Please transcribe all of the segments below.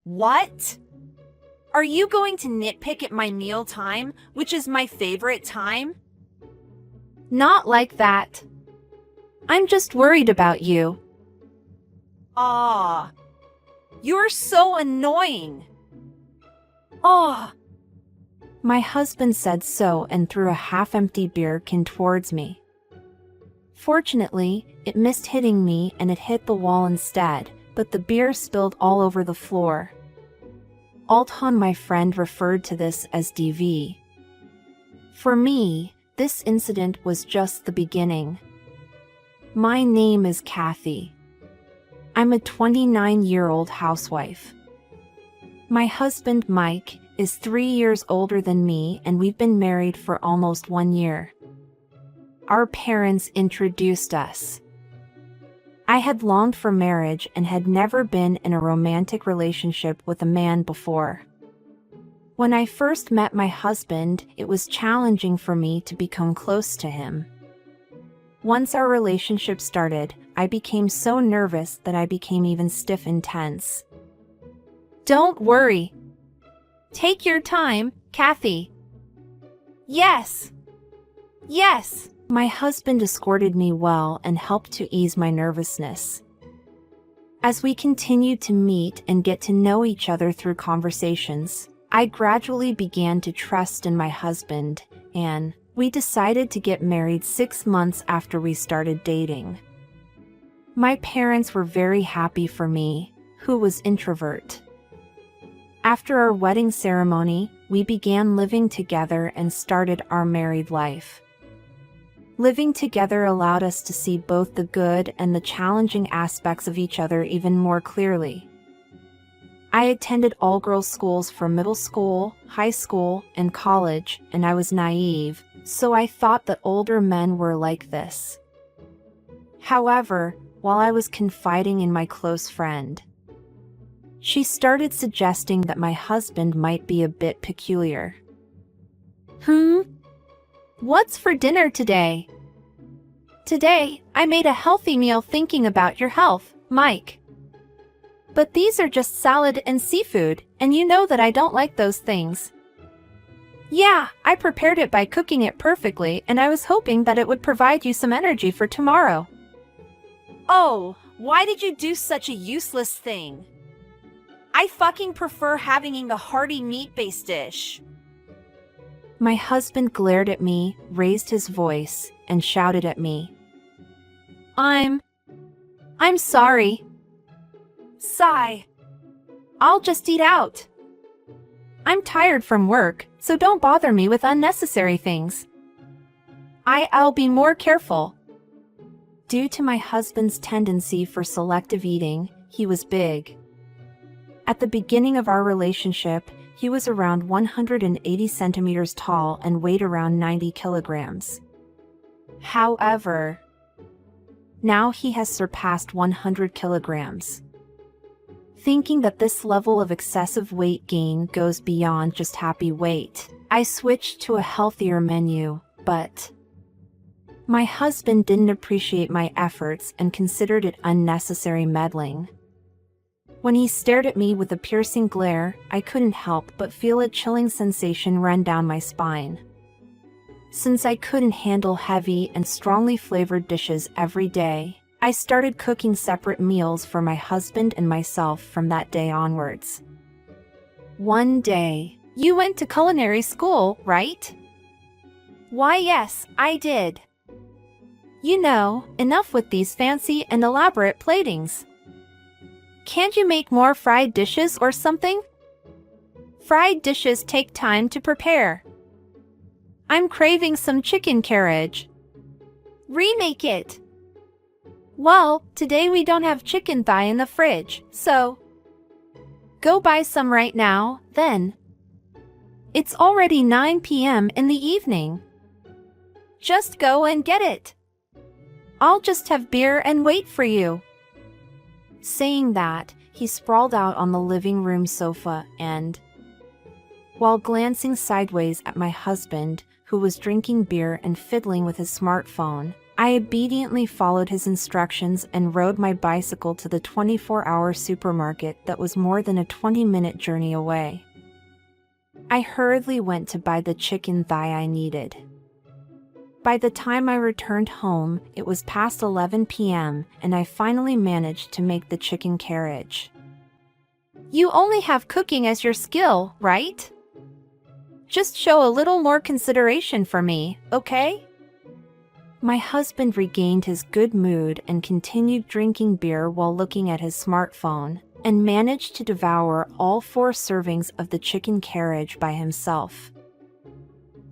What? Are you going to nitpick at my meal time, which is my favorite time? Not like that. I'm just worried about you. Ah, you're so annoying. Ah. My husband said so and threw a half-empty beer can towards me. Fortunately, it missed hitting me and it hit the wall instead, but the beer spilled all over the floor. Alton, my friend, referred to this as DV. For me, this incident was just the beginning. My name is Kathy. I'm a 29-year-old housewife. My husband, Mike, is 3 years older than me and we've been married for almost 1 year. Our parents introduced us. I had longed for marriage and had never been in a romantic relationship with a man before. When I first met my husband, it was challenging for me to become close to him. Once our relationship started, I became so nervous that I became even stiff and tense. Don't worry. Take your time, Kathy. Yes. Yes. My husband escorted me well and helped to ease my nervousness. As we continued to meet and get to know each other through conversations, I gradually began to trust in my husband, and we decided to get married 6 months after we started dating. My parents were very happy for me, who was introvert. After our wedding ceremony, we began living together and started our married life. Living together allowed us to see both the good and the challenging aspects of each other even more clearly. I attended all-girls schools for middle school, high school, and college, and I was naive, so I thought that older men were like this. However, while I was confiding in my close friend, she started suggesting that my husband might be a bit peculiar. What's for dinner today? Today, I made a healthy meal thinking about your health, Mike. But these are just salad and seafood, and you know that I don't like those things. Yeah, I prepared it by cooking it perfectly, and I was hoping that it would provide you some energy for tomorrow. Oh, why did you do such a useless thing? I fucking prefer having a hearty meat-based dish. My husband glared at me, raised his voice, and shouted at me. I'm sorry. Sigh. I'll just eat out. I'm tired from work, so don't bother me with unnecessary things. I'll be more careful. Due to my husband's tendency for selective eating, he was big. At the beginning of our relationship, he was around 180 centimeters tall and weighed around 90 kilograms. However, now he has surpassed 100 kilograms. Thinking that this level of excessive weight gain goes beyond just happy weight, I switched to a healthier menu, but my husband didn't appreciate my efforts and considered it unnecessary meddling. When he stared at me with a piercing glare, I couldn't help but feel a chilling sensation run down my spine. Since I couldn't handle heavy and strongly flavored dishes every day, I started cooking separate meals for my husband and myself from that day onwards. One day, You went to culinary school, right? why yes, I did. You know, enough with these fancy and elaborate platings. Can't you make more fried dishes or something? Fried dishes take time to prepare. I'm craving some chicken carriage. Remake it. Well, today we don't have chicken thigh in the fridge, so go buy some right now, then. It's already 9 p.m. in the evening. Just go and get it. I'll just have beer and wait for you. Saying that, he sprawled out on the living room sofa and, while glancing sideways at my husband, who was drinking beer and fiddling with his smartphone, I obediently followed his instructions and rode my bicycle to the 24-hour supermarket that was more than a 20-minute journey away. I hurriedly went to buy the chicken thigh I needed. By the time I returned home, it was past 11 p.m., and I finally managed to make the chicken carriage. You only have cooking as your skill, right? Just show a little more consideration for me, okay? My husband regained his good mood and continued drinking beer while looking at his smartphone, and managed to devour all 4 servings of the chicken carriage by himself.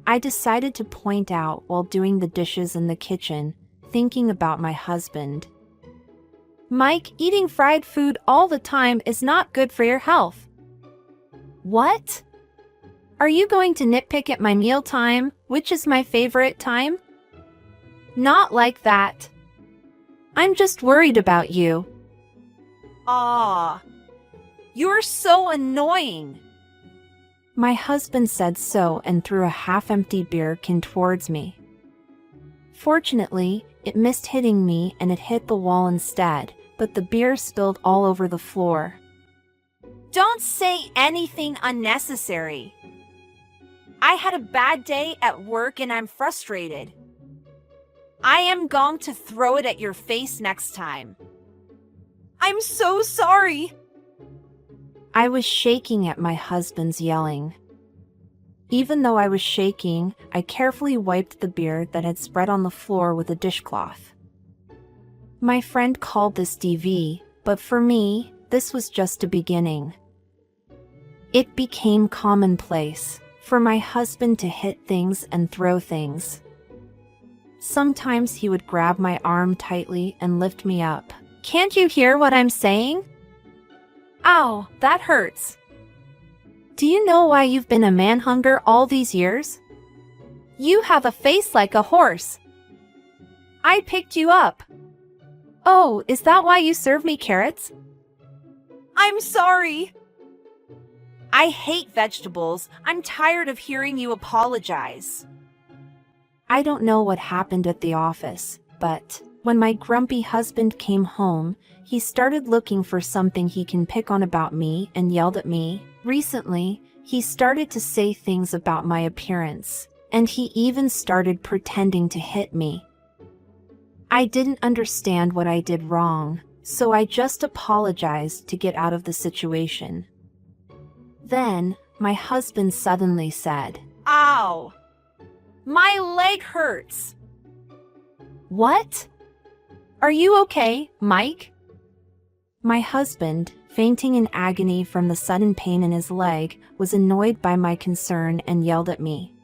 I decided to point out while doing the dishes in the kitchen, thinking about my husband. Mike, eating fried food all the time is not good for your health. What? Are you going to nitpick at my meal time, which is my favorite time? Not like that. I'm just worried about you. Aw, you're so annoying. My husband said so and threw a half-empty beer can towards me. Fortunately, it missed hitting me and it hit the wall instead, but the beer spilled all over the floor. Don't say anything unnecessary. I had a bad day at work and I'm frustrated. I am going to throw it at your face next time. I'm so sorry. I was shaking at my husband's yelling. Even though I was shaking, I carefully wiped the beer that had spread on the floor with a dishcloth. My friend called this DV, but for me, this was just a beginning. It became commonplace for my husband to hit things and throw things. Sometimes he would grab my arm tightly and lift me up. Can't you hear what I'm saying? Ow, that hurts. Do you know why you've been a manhunter all these years? You have a face like a horse. I picked you up. Oh, is that why you serve me carrots? I'm sorry. I hate vegetables. I'm tired of hearing you apologize. I don't know what happened at the office, but when my grumpy husband came home, he started looking for something he can pick on about me and yelled at me. Recently, he started to say things about my appearance, and he even started pretending to hit me. I didn't understand what I did wrong, so I just apologized to get out of the situation. Then, my husband suddenly said, Ow! My leg hurts. What? Are you okay, Mike? My husband, fainting in agony from the sudden pain in his leg, was annoyed by my concern and yelled at me.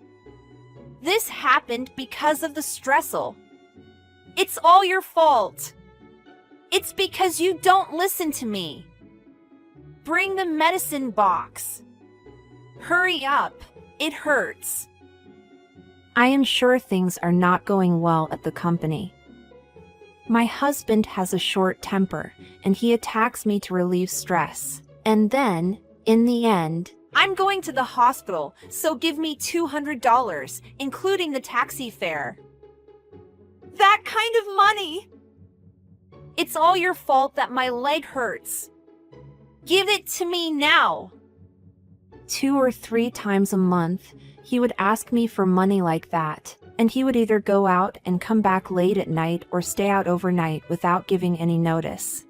This happened because of the stressor. It's all your fault. It's because you don't listen to me. Bring the medicine box. Hurry up. It hurts. I am sure things are not going well at the company. My husband has a short temper, and he attacks me to relieve stress. And then, in the end, I'm going to the hospital, so give me $200, including the taxi fare. That kind of money! It's all your fault that my leg hurts. Give it to me now. 2 or 3 times a month, he would ask me for money like that, and he would either go out and come back late at night or stay out overnight without giving any notice.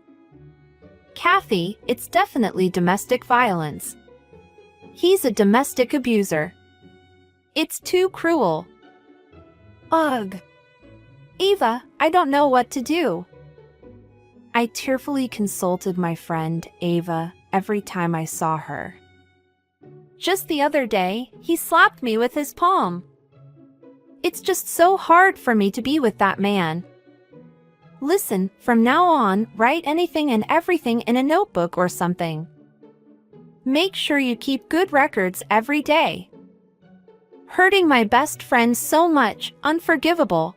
Kathy, it's definitely domestic violence. He's a domestic abuser. It's too cruel. Ugh. Eva, I don't know what to do. I tearfully consulted my friend, Ava, every time I saw her. Just the other day, he slapped me with his palm. It's just so hard for me to be with that man. Listen, from now on, write anything and everything in a notebook or something. Make sure you keep good records every day. Hurting my best friend so much, unforgivable.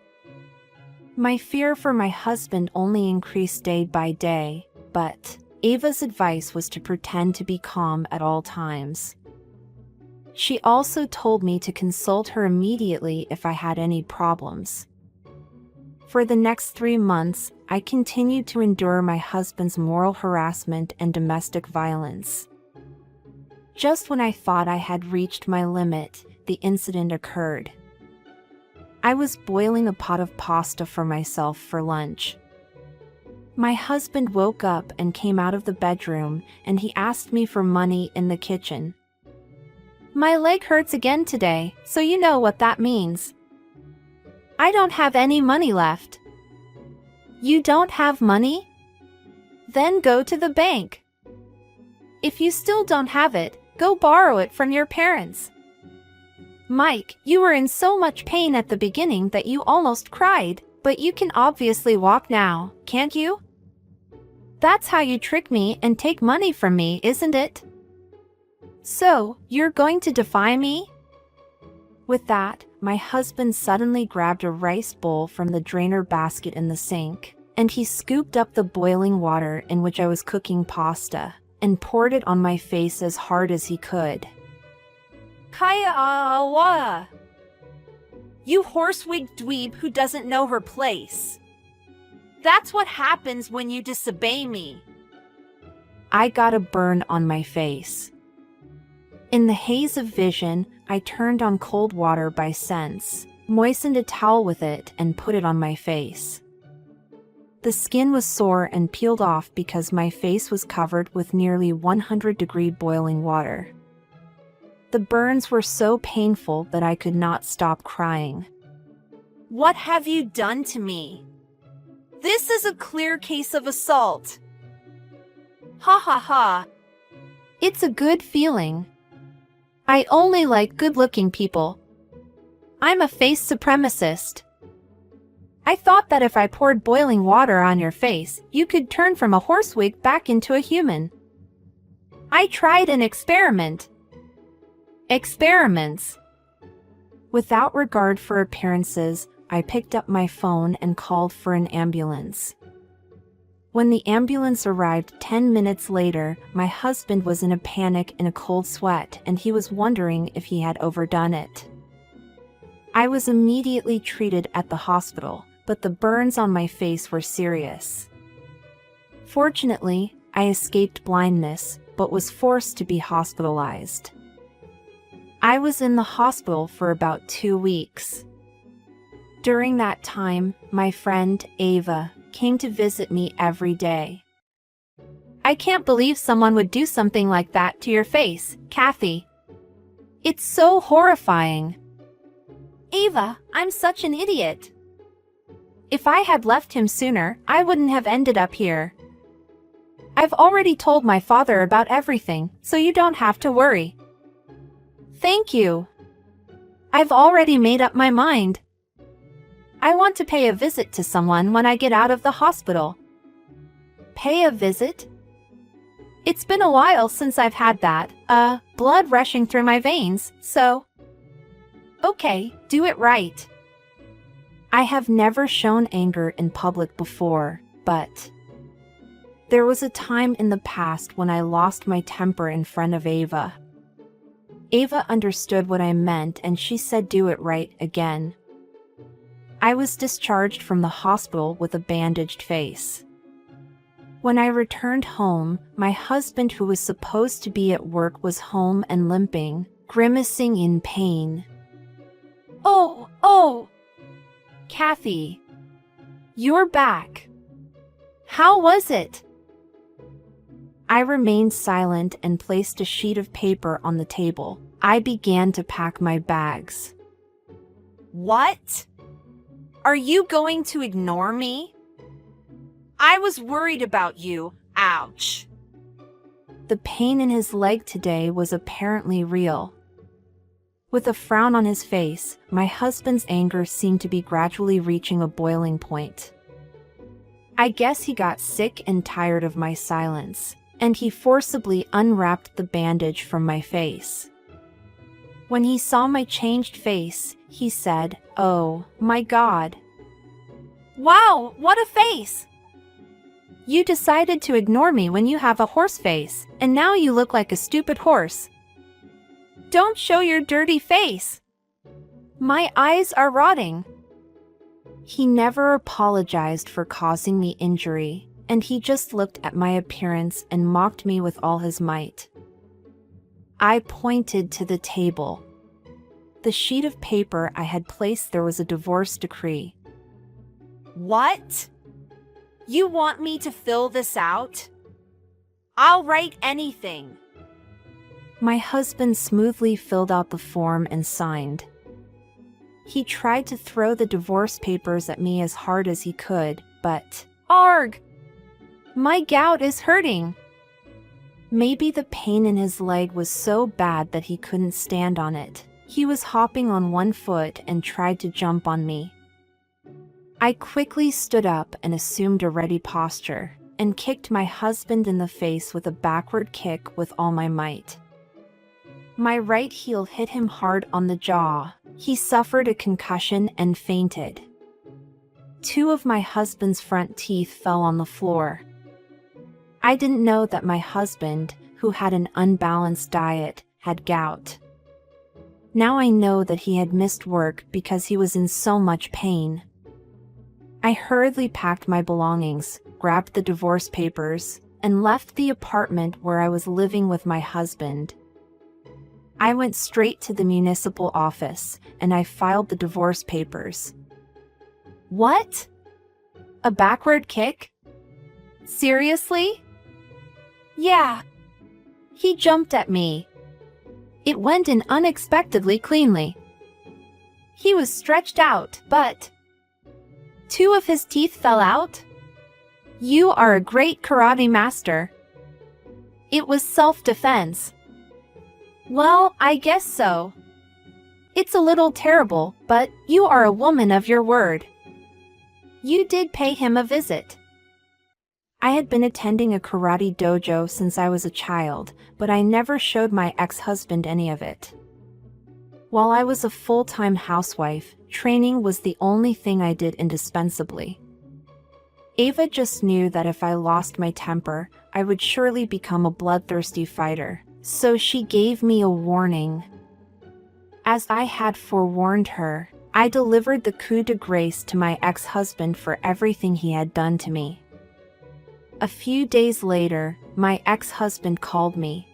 My fear for my husband only increased day by day, but Ava's advice was to pretend to be calm at all times. She also told me to consult her immediately if I had any problems. For the next 3 months, I continued to endure my husband's moral harassment and domestic violence. Just when I thought I had reached my limit, the incident occurred. I was boiling a pot of pasta for myself for lunch. My husband woke up and came out of the bedroom, and he asked me for money in the kitchen. My leg hurts again today, so you know what that means. I don't have any money left. You don't have money? Then go to the bank. If you still don't have it, go borrow it from your parents. Mike, you were in so much pain at the beginning that you almost cried, but you can obviously walk now, can't you? That's how you trick me and take money from me, isn't it? So, you're going to defy me? With that, my husband suddenly grabbed a rice bowl from the drainer basket in the sink, and he scooped up the boiling water in which I was cooking pasta, and poured it on my face as hard as he could. Kaya awa! You horsewig dweeb who doesn't know her place. That's what happens when you disobey me. I got a burn on my face. In the haze of vision, I turned on cold water by sense, moistened a towel with it, and put it on my face. The skin was sore and peeled off because my face was covered with nearly 100-degree boiling water. The burns were so painful that I could not stop crying. What have you done to me? This is a clear case of assault. Ha ha ha. It's a good feeling. I only like good-looking people. I'm a face supremacist. I thought that if I poured boiling water on your face, you could turn from a horsewig back into a human. I tried an experiment. Experiments. Without regard for appearances, I picked up my phone and called for an ambulance. When the ambulance arrived 10 minutes later, my husband was in a panic in a cold sweat, and he was wondering if he had overdone it. I was immediately treated at the hospital, but the burns on my face were serious. Fortunately, I escaped blindness, but was forced to be hospitalized. I was in the hospital for about 2 weeks. During that time, my friend, Ava, came to visit me every day. I can't believe someone would do something like that to your face, Kathy. It's so horrifying. Ava, I'm such an idiot. If I had left him sooner, I wouldn't have ended up here. I've already told my father about everything, so you don't have to worry. Thank you. I've already made up my mind. I want to pay a visit to someone when I get out of the hospital. Pay a visit? It's been a while since I've had that, blood rushing through my veins, so... Okay, do it right. I have never shown anger in public before, but... There was a time in the past when I lost my temper in front of Ava. Ava understood what I meant, and she said do it right again. I was discharged from the hospital with a bandaged face. When I returned home, my husband, who was supposed to be at work, was home and limping, grimacing in pain. Oh! Kathy, you're back. How was it? I remained silent and placed a sheet of paper on the table. I began to pack my bags. What? Are you going to ignore me? I was worried about you. Ouch. The pain in his leg today was apparently real. With a frown on his face, my husband's anger seemed to be gradually reaching a boiling point. I guess he got sick and tired of my silence, and he forcibly unwrapped the bandage from my face. When he saw my changed face, he said, "Oh, my God. Wow, what a face! You decided to ignore me when you have a horse face, and now you look like a stupid horse. Don't show your dirty face. My eyes are rotting. He never apologized for causing me injury, and he just looked at my appearance and mocked me with all his might. I pointed to the table. The sheet of paper I had placed there was a divorce decree. What? You want me to fill this out? I'll write anything. My husband smoothly filled out the form and signed. He tried to throw the divorce papers at me as hard as he could, but Arg! my gout is hurting. Maybe the pain in his leg was so bad that he couldn't stand on it. He was hopping on one foot and tried to jump on me. I quickly stood up and assumed a ready posture, and kicked my husband in the face with a backward kick with all my might. My right heel hit him hard on the jaw. He suffered a concussion and fainted. 2 of my husband's front teeth fell on the floor. I didn't know that my husband, who had an unbalanced diet, had gout. Now I know that he had missed work because he was in so much pain. I hurriedly packed my belongings, grabbed the divorce papers, and left the apartment where I was living with my husband. I went straight to the municipal office, and I filed the divorce papers. What? A backward kick? Seriously? Yeah. He jumped at me. It went in unexpectedly cleanly. He was stretched out, but 2 of his teeth fell out? You are a great karate master. It was self-defense. Well, I guess so. It's a little terrible, but you are a woman of your word. You did pay him a visit. I had been attending a karate dojo since I was a child, but I never showed my ex-husband any of it. While I was a full-time housewife, training was the only thing I did indispensably. Ava just knew that if I lost my temper, I would surely become a bloodthirsty fighter, so she gave me a warning. As I had forewarned her, I delivered the coup de grace to my ex-husband for everything he had done to me. A few days later, my ex-husband called me.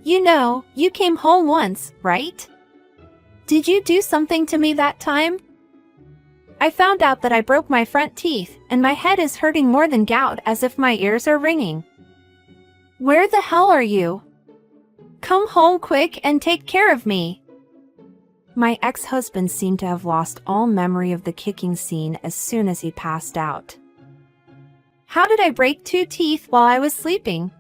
You know, you came home once, right? Did you do something to me that time? I found out that I broke my front teeth, and my head is hurting more than gout, as if my ears are ringing. Where the hell are you? Come home quick and take care of me. My ex-husband seemed to have lost all memory of the kicking scene as soon as he passed out. How did I break 2 teeth while I was sleeping?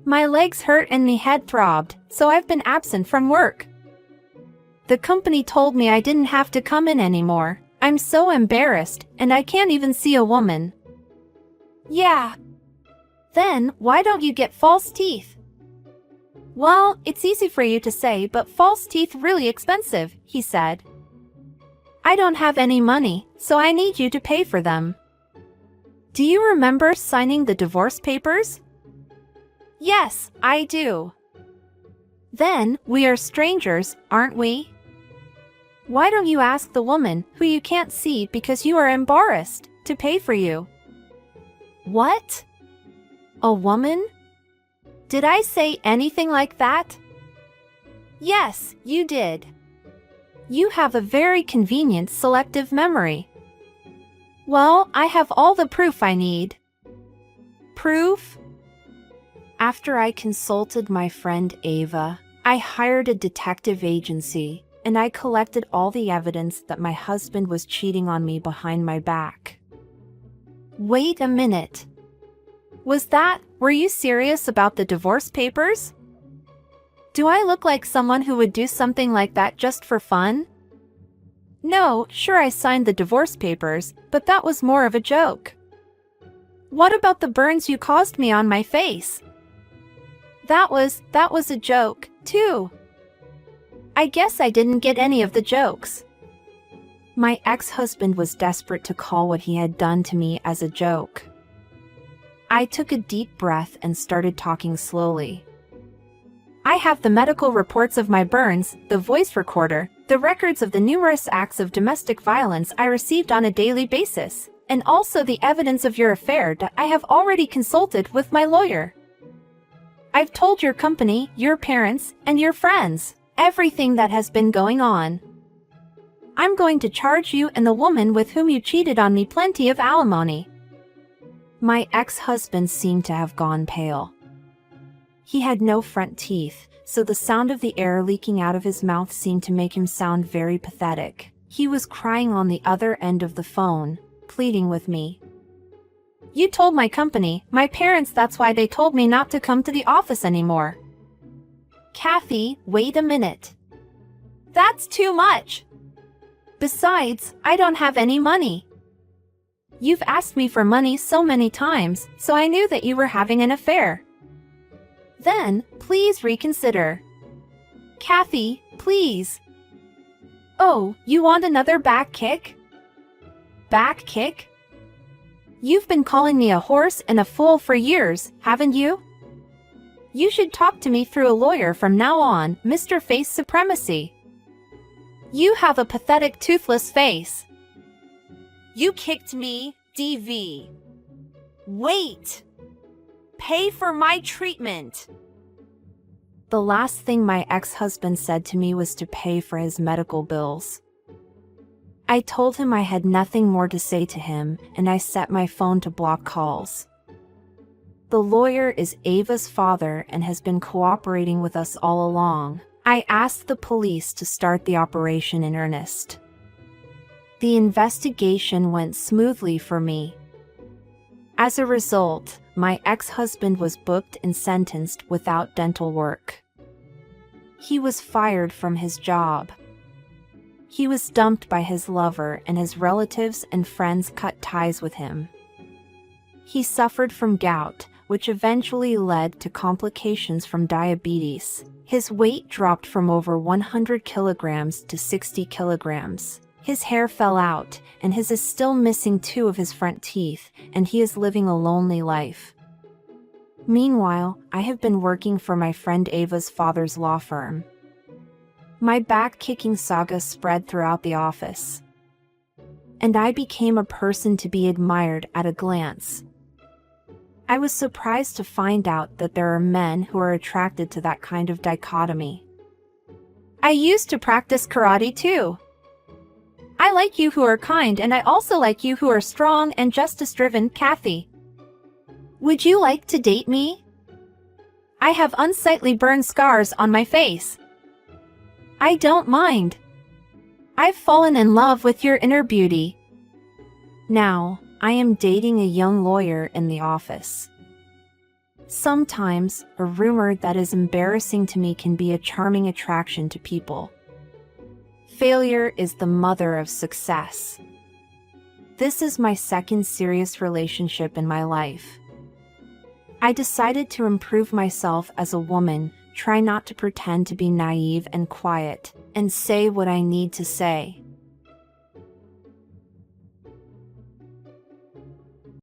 My legs hurt and my head throbbed, so I've been absent from work. The company told me I didn't have to come in anymore. I'm so embarrassed, and I can't even see a woman. Yeah. Then, why don't you get false teeth? Well, it's easy for you to say, but false teeth really expensive, he said. I don't have any money, so I need you to pay for them. Do you remember signing the divorce papers? Yes, I do. Then, we are strangers, aren't we? Why don't you ask the woman, who you can't see because you are embarrassed, to pay for you? What? A woman? Did I say anything like that? Yes, you did. You have a very convenient selective memory. Well, I have all the proof I need. Proof? After I consulted my friend Ava, I hired a detective agency, and I collected all the evidence that my husband was cheating on me behind my back. Wait a minute. Were you serious about the divorce papers? Do I look like someone who would do something like that just for fun? No, sure I signed the divorce papers, but that was more of a joke. What about the burns you caused me on my face? That was a joke, too. I guess I didn't get any of the jokes. My ex-husband was desperate to call what he had done to me as a joke. I took a deep breath and started talking slowly. I have the medical reports of my burns, the voice recorder, The records of the numerous acts of domestic violence I received on a daily basis, and also the evidence of your affair that I have already consulted with my lawyer. I've told your company, your parents, and your friends everything that has been going on. I'm going to charge you and the woman with whom you cheated on me plenty of alimony." My ex-husband seemed to have gone pale. He had no front teeth, so the sound of the air leaking out of his mouth seemed to make him sound very pathetic. He was crying on the other end of the phone, pleading with me. "You told my company, my parents, that's why they told me not to come to the office anymore." "Kathy, wait a minute. That's too much. Besides, I don't have any money. You've asked me for money so many times, so I knew that you were having an affair. Then, please reconsider. Kathy, please." "Oh, you want another back kick?" "Back kick? You've been calling me a horse and a fool for years, haven't you? You should talk to me through a lawyer from now on, Mr. Face Supremacy. You have a pathetic toothless face." You kicked me, DV. Wait! Pay for my treatment. The last thing my ex-husband said to me was to pay for his medical bills. I told him I had nothing more to say to him, and I set my phone to block calls. The lawyer is Ava's father and has been cooperating with us all along. I asked the police to start the operation in earnest. The investigation went smoothly for me. As a result, my ex-husband was booked and sentenced without dental work. He was fired from his job. He was dumped by his lover, and his relatives and friends cut ties with him. He suffered from gout, which eventually led to complications from diabetes. His weight dropped from over 100 kilograms to 60 kilograms. His hair fell out, and his is still missing 2 of his front teeth, and he is living a lonely life. Meanwhile, I have been working for my friend Ava's father's law firm. My back-kicking saga spread throughout the office, and I became a person to be admired at a glance. I was surprised to find out that there are men who are attracted to that kind of dichotomy. I used to practice karate too. I like you who are kind, and I also like you who are strong and justice-driven, Kathy. Would you like to date me? I have unsightly burn scars on my face. I don't mind. I've fallen in love with your inner beauty. Now, I am dating a young lawyer in the office. Sometimes, a rumor that is embarrassing to me can be a charming attraction to people. Failure is the mother of success. This is my second serious relationship in my life. I decided to improve myself as a woman, try not to pretend to be naive and quiet, and say what I need to say.